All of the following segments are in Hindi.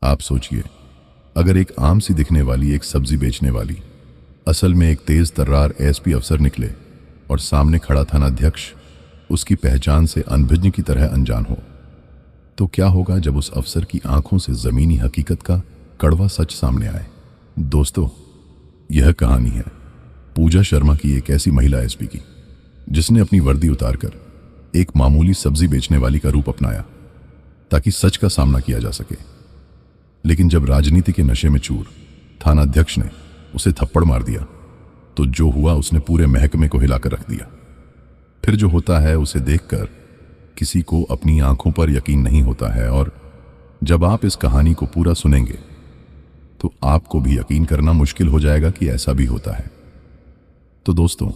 आप सोचिए, अगर एक आम सी दिखने वाली एक सब्जी बेचने वाली असल में एक तेज तर्रार एसपी अफसर निकले और सामने खड़ा थानाध्यक्ष उसकी पहचान से अनभिज्ञ की तरह अनजान हो, तो क्या होगा जब उस अफसर की आंखों से जमीनी हकीकत का कड़वा सच सामने आए। दोस्तों, यह कहानी है पूजा शर्मा की, एक ऐसी महिला एसपी की जिसने अपनी वर्दी उतारकर एक मामूली सब्जी बेचने वाली का रूप अपनाया ताकि सच का सामना किया जा सके। लेकिन जब राजनीति के नशे में चूर थानाध्यक्ष ने उसे थप्पड़ मार दिया तो जो हुआ उसने पूरे महकमे को हिलाकर रख दिया। फिर जो होता है उसे देखकर किसी को अपनी आंखों पर यकीन नहीं होता है, और जब आप इस कहानी को पूरा सुनेंगे तो आपको भी यकीन करना मुश्किल हो जाएगा कि ऐसा भी होता है। तो दोस्तों,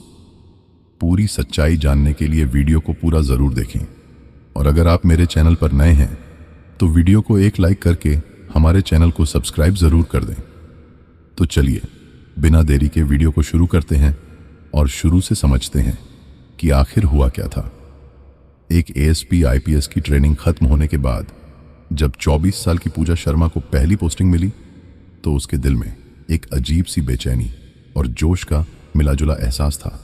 पूरी सच्चाई जानने के लिए वीडियो को पूरा जरूर देखें, और अगर आप मेरे चैनल पर नए हैं तो वीडियो को एक लाइक करके हमारे चैनल को सब्सक्राइब जरूर कर दें। तो चलिए बिना देरी के वीडियो को शुरू करते हैं और शुरू से समझते हैं कि आखिर हुआ क्या था। एक एएसपी आईपीएस की ट्रेनिंग खत्म होने के बाद जब 24 साल की पूजा शर्मा को पहली पोस्टिंग मिली तो उसके दिल में एक अजीब सी बेचैनी और जोश का मिलाजुला एहसास था।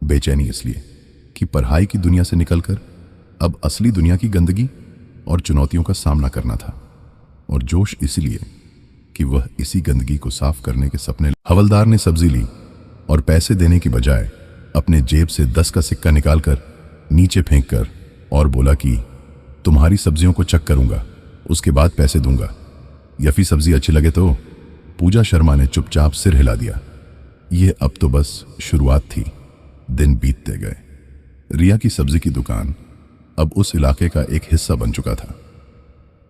बेचैनी इसलिए कि पढ़ाई की दुनिया से निकलकर अब असली दुनिया की गंदगी और चुनौतियों का सामना करना था, और जोश इसलिए कि वह इसी गंदगी को साफ करने के सपने। हवलदार ने सब्जी ली और पैसे देने की बजाय अपने जेब से 10 का सिक्का निकालकर नीचे फेंककर और बोला कि तुम्हारी सब्जियों को चेक करूंगा, उसके बाद पैसे दूंगा। यफी सब्जी अच्छी लगे तो। पूजा शर्मा ने चुपचाप सिर हिला दिया। यह अब तो बस शुरुआत थी। दिन बीतते गए। रिया की सब्जी की दुकान अब उस इलाके का एक हिस्सा बन चुका था।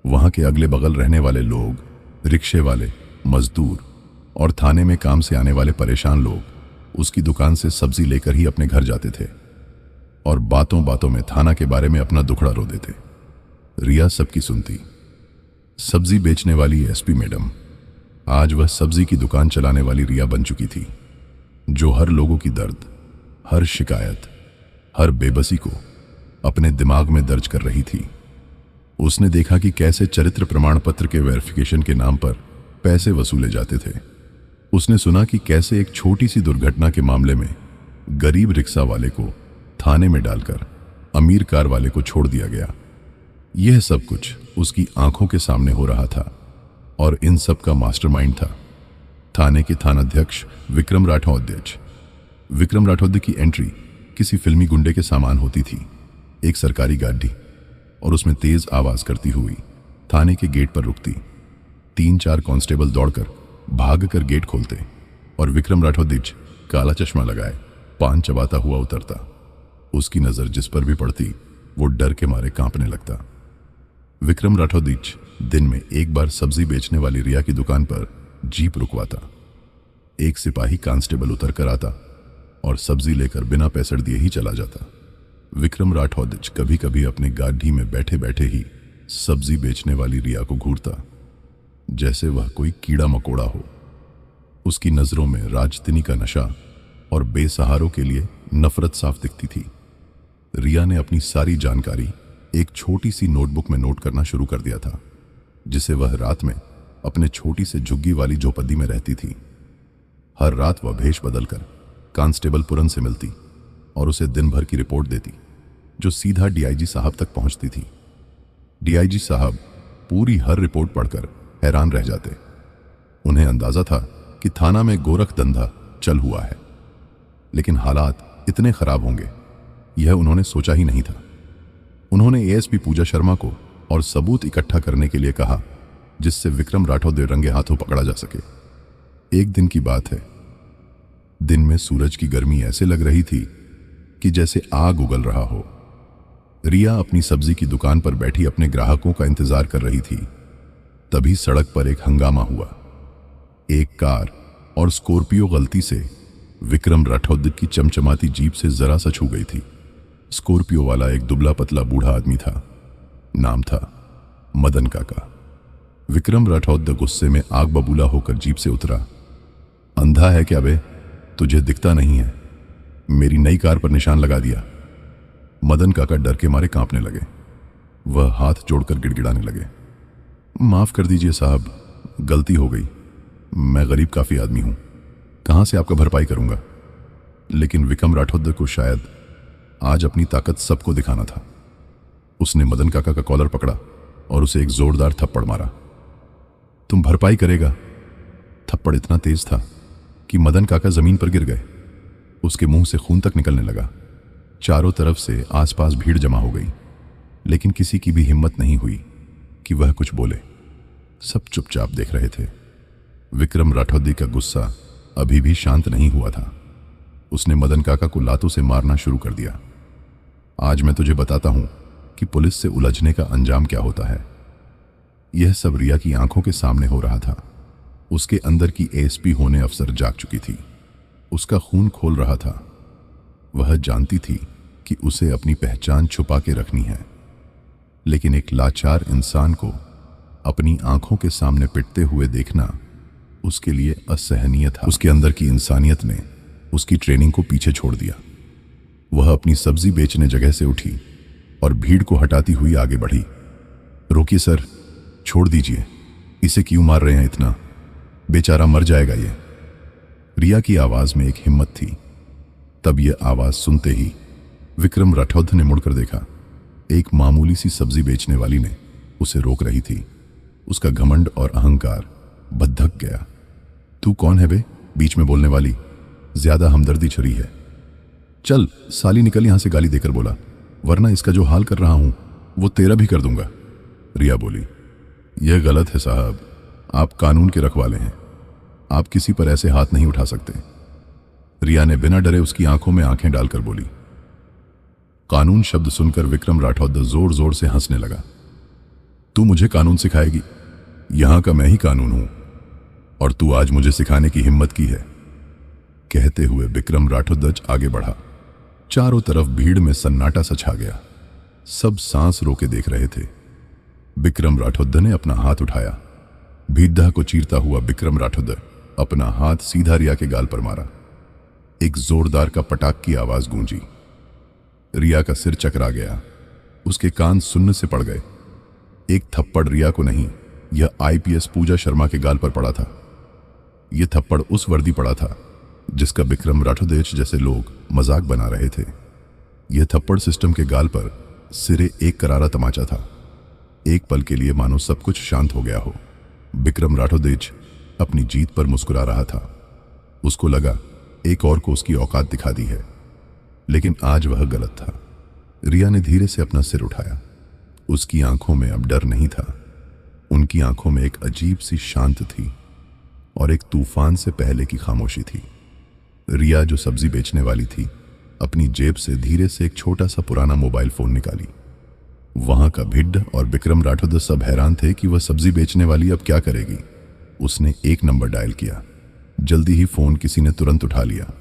वहां के अगले बगल रहने वाले लोग, रिक्शे वाले, मजदूर और थाने में काम से आने वाले परेशान लोग उसकी दुकान से सब्जी लेकर ही अपने घर जाते थे और बातों बातों में थाना के बारे में अपना दुखड़ा रो देते। रिया सबकी सुनती। सब्जी बेचने वाली एसपी मैडम आज वह सब्जी की दुकान चलाने वाली रिया बन चुकी थी, जो हर लोगों की दर्द, हर शिकायत, हर बेबसी को अपने दिमाग में दर्ज कर रही थी। उसने देखा कि कैसे चरित्र प्रमाण पत्र के वेरिफिकेशन के नाम पर पैसे वसूले जाते थे। उसने सुना कि कैसे एक छोटी सी दुर्घटना के मामले में गरीब रिक्शा वाले को थाने में डालकर अमीर कार वाले को छोड़ दिया गया। यह सब कुछ उसकी आंखों के सामने हो रहा था, और इन सब का मास्टरमाइंड था थाने के थानाध्यक्ष विक्रम राठौड़। विक्रम राठौड़ की एंट्री किसी फिल्मी गुंडे के सामान होती थी। एक सरकारी गाड़ी और उसमें तेज आवाज करती हुई थाने के गेट पर रुकती। 3-4 कांस्टेबल दौड़कर भागकर गेट खोलते और विक्रम राठौड़ काला चश्मा लगाए पान चबाता हुआ उतरता। उसकी नजर जिस पर भी पड़ती वो डर के मारे कांपने लगता। विक्रम राठौड़ दिन में एक बार सब्जी बेचने वाली रिया की दुकान पर जीप रुकवाता। एक सिपाही कांस्टेबल उतर कर आता और सब्जी लेकर बिना पैसे दिए ही चला जाता। विक्रम राठौड़ कभी कभी अपने गाड़ी में बैठे बैठे ही सब्जी बेचने वाली रिया को घूरता, जैसे वह कोई कीड़ा मकोड़ा हो। उसकी नजरों में राजतिनी का नशा और बेसहारों के लिए नफरत साफ दिखती थी। रिया ने अपनी सारी जानकारी एक छोटी सी नोटबुक में नोट करना शुरू कर दिया था, जिसे वह रात में अपने छोटी से झुग्गी वाली झोपड़ी में रहती थी। हर रात वह भेष बदलकर कांस्टेबल पुरन से मिलती और उसे दिन भर की रिपोर्ट देती, जो सीधा डीआईजी साहब तक पहुंचती थी। डीआईजी साहब पूरी हर रिपोर्ट पढ़कर हैरान रह जाते। उन्हें अंदाजा था कि थाना में गोरख धंधा चल हुआ है, लेकिन हालात इतने खराब होंगे यह उन्होंने सोचा ही नहीं था। उन्होंने एएसपी पूजा शर्मा को और सबूत इकट्ठा करने के लिए कहा, जिससे विक्रम राठौड़ रंगे हाथों पकड़ा जा सके। एक दिन की बात है। दिन में सूरज की गर्मी ऐसे लग रही थी कि जैसे आग उगल रहा हो। रिया अपनी सब्जी की दुकान पर बैठी अपने ग्राहकों का इंतजार कर रही थी। तभी सड़क पर एक हंगामा हुआ। एक कार और स्कॉर्पियो गलती से विक्रम राठौड़ की चमचमाती जीप से जरा सा छू गई थी। स्कॉर्पियो वाला एक दुबला पतला बूढ़ा आदमी था। नाम था मदन काका। विक्रम राठौड़ गुस्से में आग बबूला होकर जीप से उतरा। अंधा है क्या बे, तुझे दिखता नहीं है? मेरी नई कार पर निशान लगा दिया। मदन काका डर के मारे कांपने लगे। वह हाथ जोड़कर गिड़गिड़ाने लगे। माफ़ कर दीजिए साहब, गलती हो गई। मैं गरीब काफ़ी आदमी हूँ, कहाँ से आपका भरपाई करूँगा। लेकिन विक्रम राठौर को शायद आज अपनी ताकत सबको दिखाना था। उसने मदन काका का कॉलर पकड़ा और उसे एक जोरदार थप्पड़ मारा। तुम भरपाई करेगा? थप्पड़ इतना तेज था कि मदन काका जमीन पर गिर गए। उसके मुंह से खून तक निकलने लगा। चारों तरफ से आसपास भीड़ जमा हो गई, लेकिन किसी की भी हिम्मत नहीं हुई कि वह कुछ बोले। सब चुपचाप देख रहे थे। विक्रम राठौर का गुस्सा अभी भी शांत नहीं हुआ था। उसने मदन काका को लातों से मारना शुरू कर दिया। आज मैं तुझे बताता हूं कि पुलिस से उलझने का अंजाम क्या होता है। यह सब रिया की आंखों के सामने हो रहा था। उसके अंदर की एएसपी होने अफसर जाग चुकी थी। उसका खून खोल रहा था। वह जानती थी कि उसे अपनी पहचान छुपा के रखनी है, लेकिन एक लाचार इंसान को अपनी आंखों के सामने पिटते हुए देखना उसके लिए असहनीय था। उसके अंदर की इंसानियत ने उसकी ट्रेनिंग को पीछे छोड़ दिया। वह अपनी सब्जी बेचने जगह से उठी और भीड़ को हटाती हुई आगे बढ़ी। रोकिए सर, छोड़ दीजिए, इसे क्यों मार रहे हैं इतना? बेचारा मर जाएगा ये। रिया की आवाज में एक हिम्मत थी। तब यह आवाज सुनते ही विक्रम राठौर ने मुड़कर देखा। एक मामूली सी सब्जी बेचने वाली ने उसे रोक रही थी। उसका घमंड और अहंकार बद्धक गया। तू कौन है बे, बीच में बोलने वाली? ज्यादा हमदर्दी छरी है। चल साली, निकल यहां से, गाली देकर बोला, वरना इसका जो हाल कर रहा हूं वो तेरा भी कर दूंगा। रिया बोली, यह गलत है साहब, आप कानून के रखवाले हैं, आप किसी पर ऐसे हाथ नहीं उठा सकते। रिया ने बिना डरे उसकी आंखों में आंखें डालकर बोली। कानून शब्द सुनकर विक्रम राठौर जोर जोर से हंसने लगा। तू मुझे कानून सिखाएगी? यहां का मैं ही कानून हूं, और तू आज मुझे सिखाने की हिम्मत की है। कहते हुए विक्रम राठौर आगे बढ़ा। चारों तरफ भीड़ में सन्नाटा सा छा गया। सब सांस रोके देख रहे थे। विक्रम राठौर ने अपना हाथ उठाया। भीड़ को चीरता हुआ विक्रम राठौर अपना हाथ सीधा रिया के गाल पर मारा। एक जोरदार का पटाख की आवाज गूंजी। रिया का सिर चकरा गया। उसके कान सुन्न से पड़ गए। एक थप्पड़ रिया को नहीं, यह आईपीएस पूजा शर्मा के गाल पर पड़ा था। यह थप्पड़ उस वर्दी पड़ा था जिसका विक्रम राठौर जैसे लोग मजाक बना रहे थे। यह थप्पड़ सिस्टम के गाल पर सिरे एक करारा तमाचा था। एक पल के लिए मानो सब कुछ शांत हो गया हो। विक्रम राठौर अपनी जीत पर मुस्कुरा रहा था। उसको लगा एक और को उसकी औकात दिखा दी है, लेकिन आज वह गलत था। रिया ने धीरे से अपना सिर उठाया। उसकी आंखों में अब डर नहीं था। उनकी आंखों में एक अजीब सी शांत थी और एक तूफान से पहले की खामोशी थी। रिया जो सब्जी बेचने वाली थी, अपनी जेब से धीरे से एक छोटा सा पुराना मोबाइल फोन निकाली। वहां का भिड्ड और विक्रम राठौर सब हैरान थे कि वह सब्जी बेचने वाली अब क्या करेगी। उसने एक नंबर डायल किया। जल्दी ही फोन किसी ने तुरंत उठा लिया।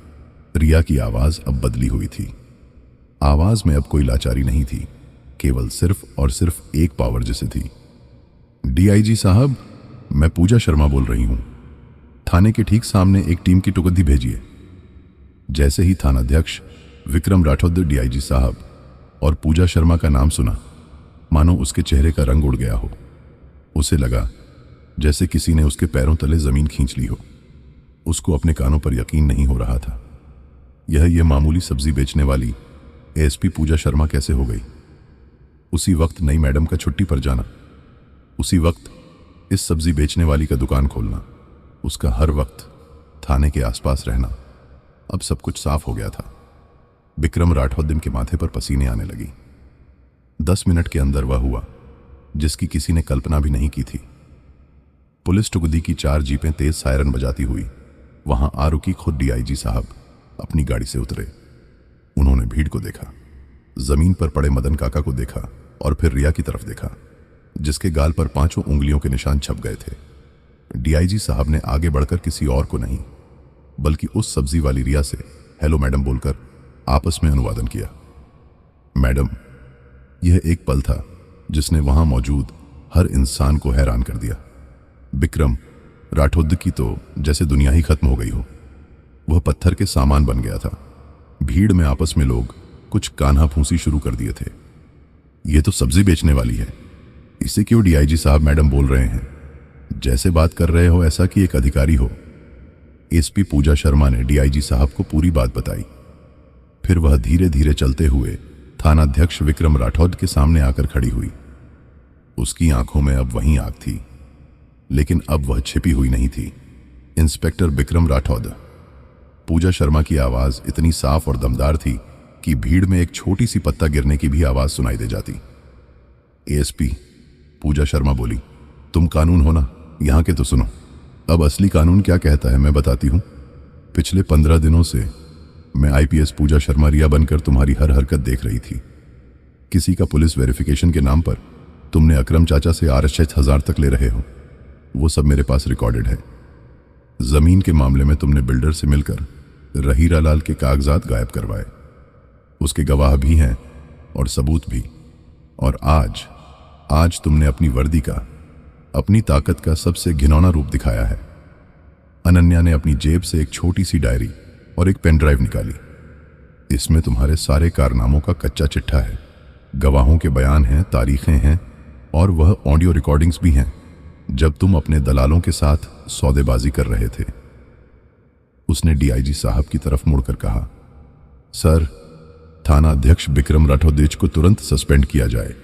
रिया की आवाज अब बदली हुई थी। आवाज में अब कोई लाचारी नहीं थी, केवल सिर्फ और सिर्फ एक पावर जैसे थी। डीआईजी साहब, मैं पूजा शर्मा बोल रही हूं। थाने के ठीक सामने एक टीम की टुकड़ी भेजिए। जैसे ही थानाध्यक्ष विक्रम राठौर डीआईजी साहब और पूजा शर्मा का नाम सुना, मानो उसके चेहरे का रंग उड़ गया हो। उसे लगा जैसे किसी ने उसके पैरों तले जमीन खींच ली हो। उसको अपने कानों पर यकीन नहीं हो रहा था। यह मामूली सब्जी बेचने वाली एएसपी पूजा शर्मा कैसे हो गई? उसी वक्त नई मैडम का छुट्टी पर जाना, उसी वक्त इस सब्जी बेचने वाली का दुकान खोलना, उसका हर वक्त थाने के आसपास रहना। अब सब कुछ साफ हो गया था। विक्रम राठौर के माथे पर पसीने आने लगी। 10 मिनट के अंदर वह हुआ जिसकी किसी ने कल्पना भी नहीं की थी। पुलिस टुकड़ी की 4 जीपें तेज सायरन बजाती हुई वहां आ रुकी। खुद डीआईजी साहब अपनी गाड़ी से उतरे। उन्होंने भीड़ को देखा, जमीन पर पड़े मदन काका को देखा और फिर रिया की तरफ देखा, जिसके गाल पर 5 उंगलियों के निशान छप गए थे। डीआईजी साहब ने आगे बढ़कर किसी और को नहीं, बल्कि उस सब्जी वाली रिया से हेलो मैडम बोलकर आपस में अनुवादन किया। मैडम, यह एक पल था जिसने वहां मौजूद हर इंसान को हैरान कर दिया। विक्रम राठौर की तो जैसे दुनिया ही खत्म हो गई हो। वह पत्थर के सामान बन गया था। भीड़ में आपस में लोग कुछ कान्हा फूंसी शुरू कर दिए थे। यह तो सब्जी बेचने वाली है, इसे क्यों डीआईजी साहब मैडम बोल रहे हैं? जैसे बात कर रहे हो ऐसा कि एक अधिकारी हो। एसपी पूजा शर्मा ने डीआईजी साहब को पूरी बात बताई। फिर वह धीरे धीरे चलते हुए थानाध्यक्ष विक्रम राठौड़ के सामने आकर खड़ी हुई। उसकी आंखों में अब वही आग थी, लेकिन अब वह छिपी हुई नहीं थी। इंस्पेक्टर विक्रम राठौड़। पूजा शर्मा की आवाज इतनी साफ और दमदार थी कि भीड़ में एक छोटी सी पत्ता गिरने की भी आवाज सुनाई दे जाती। एएसपी पूजा शर्मा बोली, तुम कानून हो ना, यहां के तो सुनो। अब असली कानून क्या कहता है मैं बताती हूं। पिछले 15 दिनों से मैं आईपीएस पूजा शर्मा रिया बनकर तुम्हारी हर हरकत देख रही थी। किसी का पुलिस वेरिफिकेशन के नाम पर तुमने अकरम चाचा से RSH 1000 तक ले रहे हो, वो सब मेरे पास रिकॉर्डेड है। जमीन के मामले में तुमने बिल्डर से मिलकर रहीरा लाल के कागजात गायब करवाए, उसके गवाह भी हैं और सबूत भी। और आज तुमने अपनी वर्दी का, अपनी ताकत का सबसे घिनौना रूप दिखाया है। अनन्या ने अपनी जेब से एक छोटी सी डायरी और एक पेन ड्राइव निकाली। इसमें तुम्हारे सारे कारनामों का कच्चा चिट्ठा है, गवाहों के बयान हैं, तारीखें हैं और वह ऑडियो रिकॉर्डिंग्स भी हैं जब तुम अपने दलालों के साथ सौदेबाजी कर रहे थे। उसने डीआईजी साहब की तरफ मुड़कर कहा, सर, थाना अध्यक्ष विक्रम राठौड़ को तुरंत सस्पेंड किया जाए।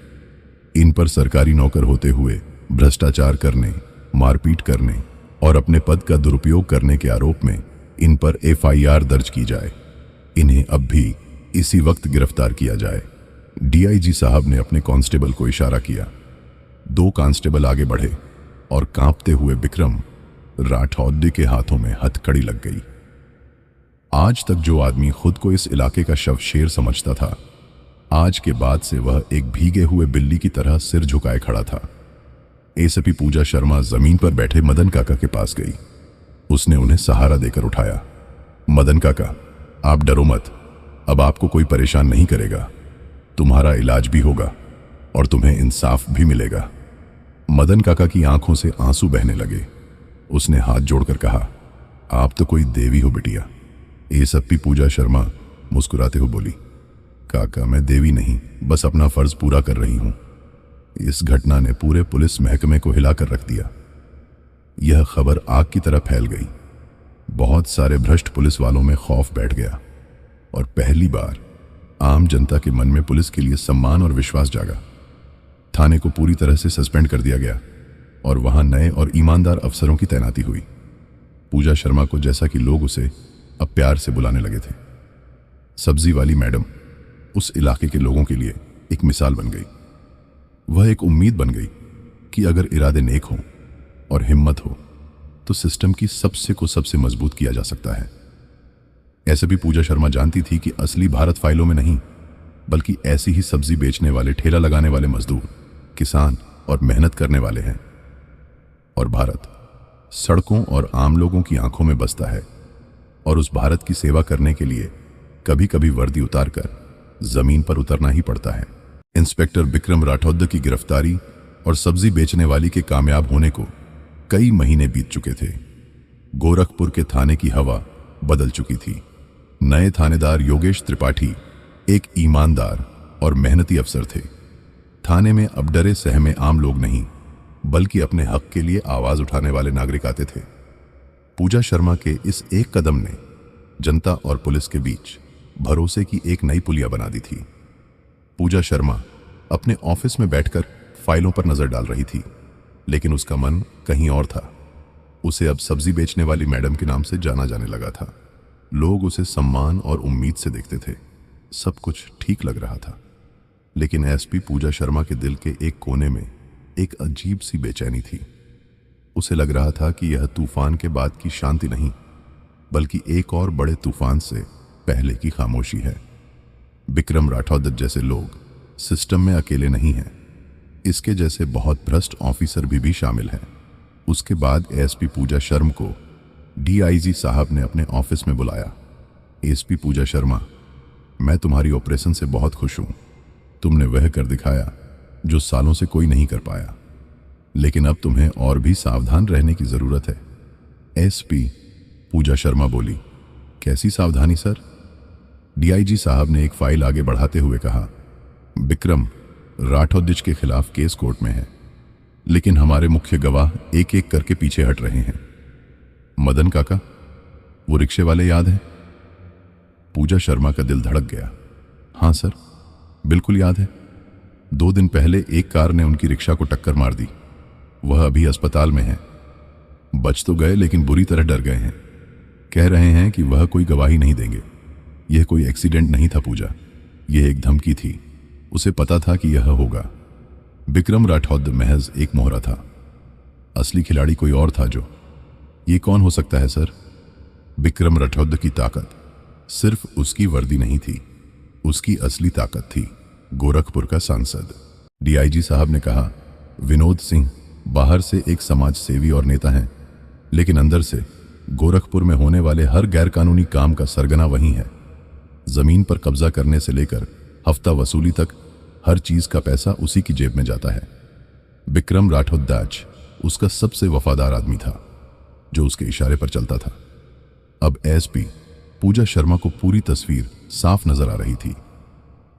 इन पर सरकारी नौकर होते हुए भ्रष्टाचार करने, मारपीट करने और अपने पद का दुरुपयोग करने के आरोप में इन पर FIR दर्ज की जाए। इन्हें अब भी इसी वक्त गिरफ्तार किया जाए। डीआईजी साहब ने अपने कांस्टेबल को इशारा किया। 2 कांस्टेबल आगे बढ़े और कांपते हुए विक्रम राठौड़ के हाथों में हथकड़ी लग गई। आज तक जो आदमी खुद को इस इलाके का शवशेर समझता था, आज के बाद से वह एक भीगे हुए बिल्ली की तरह सिर झुकाए खड़ा था। एसपी पूजा शर्मा जमीन पर बैठे मदन काका के पास गई। उसने उन्हें सहारा देकर उठाया। मदन काका, आप डरो मत, अब आपको कोई परेशान नहीं करेगा। तुम्हारा इलाज भी होगा और तुम्हें इंसाफ भी मिलेगा। मदन काका की आंखों से आंसू बहने लगे। उसने हाथ जोड़कर कहा, आप तो कोई देवी हो बिटिया। एसपी पूजा शर्मा मुस्कुराते हुए बोली, काका, मैं देवी नहीं, बस अपना फर्ज पूरा कर रही हूं। इस घटना ने पूरे पुलिस महकमे को हिलाकर रख दिया। यह खबर आग की तरह फैल गई। बहुत सारे भ्रष्ट पुलिस वालों में खौफ बैठ गया और पहली बार आम जनता के मन में पुलिस के लिए सम्मान और विश्वास जागा। थाने को पूरी तरह से सस्पेंड कर दिया गया और वहां नए और ईमानदार अफसरों की तैनाती हुई। पूजा शर्मा को, जैसा कि लोग उसे अब प्यार से बुलाने लगे थे, सब्जी वाली मैडम, उस इलाके के लोगों के लिए एक मिसाल बन गई। वह एक उम्मीद बन गई कि अगर इरादे नेक हों और हिम्मत हो तो सिस्टम की सबसे को सबसे मजबूत किया जा सकता है। ऐसे भी पूजा शर्मा जानती थी कि असली भारत फाइलों में नहीं, बल्कि ऐसी ही सब्जी बेचने वाले, ठेला लगाने वाले मजदूर, किसान और मेहनत करने वाले हैं। और भारत सड़कों और आम लोगों की आंखों में बसता है और उस भारत की सेवा करने के लिए कभी कभी वर्दी उतारकर जमीन पर उतरना ही पड़ता है। इंस्पेक्टर विक्रम राठौड़ की गिरफ्तारी और सब्जी बेचने वाली के कामयाब होने को कई महीने बीत चुके थे। गोरखपुर के थाने की हवा बदल चुकी थी। नए थानेदार योगेश त्रिपाठी एक ईमानदार और मेहनती अफसर थे। थाने में अब डरे सहमे आम लोग नहीं, बल्कि अपने हक के लिए आवाज उठाने वाले नागरिक आते थे। पूजा शर्मा के इस एक कदम ने जनता और पुलिस के बीच भरोसे की एक नई पुलिया बना दी थी। पूजा शर्मा अपने ऑफिस में बैठकर फाइलों पर नजर डाल रही थी, लेकिन उसका मन कहीं और था। उसे अब सब्जी बेचने वाली मैडम के नाम से जाना जाने लगा था। लोग उसे सम्मान और उम्मीद से देखते थे। सब कुछ ठीक लग रहा था, लेकिन एसपी पूजा शर्मा के दिल के एक कोने में एक अजीब सी बेचैनी थी। उसे लग रहा था कि यह तूफान के बाद की शांति नहीं, बल्कि एक और बड़े तूफान से पहले की खामोशी है। विक्रम राठौड़ जैसे लोग सिस्टम में अकेले नहीं हैं, इसके जैसे बहुत भ्रष्ट ऑफिसर भी शामिल हैं। उसके बाद एसपी पूजा शर्मा को डीआईजी साहब ने अपने ऑफिस में बुलाया। एसपी पूजा शर्मा, मैं तुम्हारी ऑपरेशन से बहुत खुश हूं। तुमने वह कर दिखाया जो सालों से कोई नहीं कर पाया, लेकिन अब तुम्हें और भी सावधान रहने की जरूरत है। एसपी पूजा शर्मा बोली, कैसी सावधानी सर? डीआईजी साहब ने एक फाइल आगे बढ़ाते हुए कहा, विक्रम राठौड़ के खिलाफ केस कोर्ट में है। लेकिन हमारे मुख्य गवाह एक एक करके पीछे हट रहे हैं। मदन काका, वो रिक्शे वाले याद हैं? पूजा शर्मा का दिल धड़क गया। हाँ सर, बिल्कुल याद है। 2 दिन पहले एक कार ने उनकी रिक्शा को टक्कर मार दी। वह अभी अस्पताल में है। बच तो गए लेकिन बुरी तरह डर गए हैं। कह रहे हैं कि वह कोई गवाही नहीं देंगे। यह कोई एक्सीडेंट नहीं था पूजा, यह एक धमकी थी। उसे पता था कि यह होगा। विक्रम राठौड़ महज एक मोहरा था, असली खिलाड़ी कोई और था। जो ये कौन हो सकता है सर? विक्रम राठौड़ की ताकत सिर्फ उसकी वर्दी नहीं थी, उसकी असली ताकत थी गोरखपुर का सांसद। डीआईजी साहब ने कहा, विनोद सिंह बाहर से एक समाज सेवी और नेता हैं, लेकिन अंदर से गोरखपुर में होने वाले हर गैरकानूनी काम का सरगना वही है। जमीन पर कब्जा करने से लेकर हफ्ता वसूली तक हर चीज का पैसा उसी की जेब में जाता है। विक्रम राठौड़ उसका सबसे वफादार आदमी था, जो उसके इशारे पर चलता था। अब एसपी पूजा शर्मा को पूरी तस्वीर साफ नजर आ रही थी।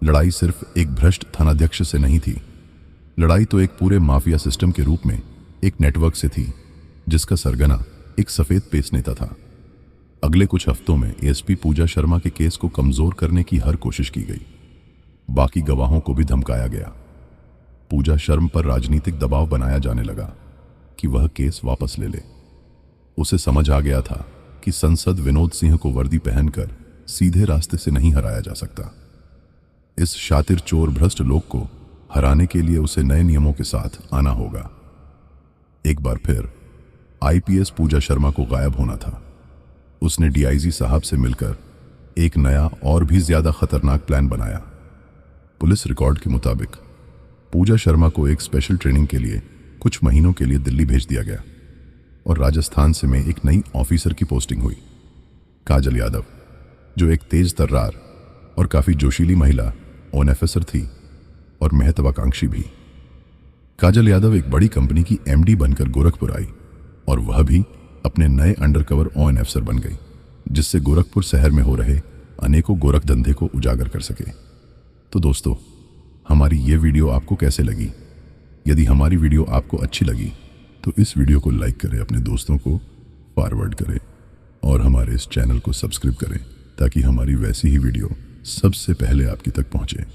लड़ाई सिर्फ एक भ्रष्ट थानाध्यक्ष से नहीं थी, लड़ाई तो एक पूरे माफिया सिस्टम के रूप में एक नेटवर्क से थी, जिसका सरगना एक सफेद पेश नेता था। अगले कुछ हफ्तों में एसपी पूजा शर्मा के केस को कमजोर करने की हर कोशिश की गई। बाकी गवाहों को भी धमकाया गया। पूजा शर्मा पर राजनीतिक दबाव बनाया जाने लगा कि वह केस वापस ले ले। उसे समझ आ गया था कि सांसद विनोद सिंह को वर्दी पहनकर सीधे रास्ते से नहीं हराया जा सकता। इस शातिर चोर भ्रष्ट लोग को हराने के लिए उसे नए नियमों के साथ आना होगा। एक बार फिर आईपीएस पूजा शर्मा को गायब होना था। उसने डीआईजी साहब से मिलकर एक नया और भी ज्यादा खतरनाक प्लान बनाया। पुलिस रिकॉर्ड के मुताबिक पूजा शर्मा को एक स्पेशल ट्रेनिंग के लिए कुछ महीनों के लिए दिल्ली भेज दिया गया और राजस्थान से में एक नई ऑफिसर की पोस्टिंग हुई, काजल यादव, जो एक तेज तर्रार और काफी जोशीली महिला ऑफिसर थी और महत्वाकांक्षी भी। काजल यादव एक बड़ी कंपनी की एमडी बनकर गोरखपुर आई और वह भी अपने नए अंडरकवर ऑफिसर बन गई, जिससे गोरखपुर शहर में हो रहे अनेकों गोरख धंधे को उजागर कर सके। तो दोस्तों, हमारी ये वीडियो आपको कैसे लगी? यदि हमारी वीडियो आपको अच्छी लगी तो इस वीडियो को लाइक करें, अपने दोस्तों को फॉरवर्ड करें और हमारे इस चैनल को सब्सक्राइब करें, ताकि हमारी वैसी ही वीडियो सबसे पहले आपकी तक पहुंचे।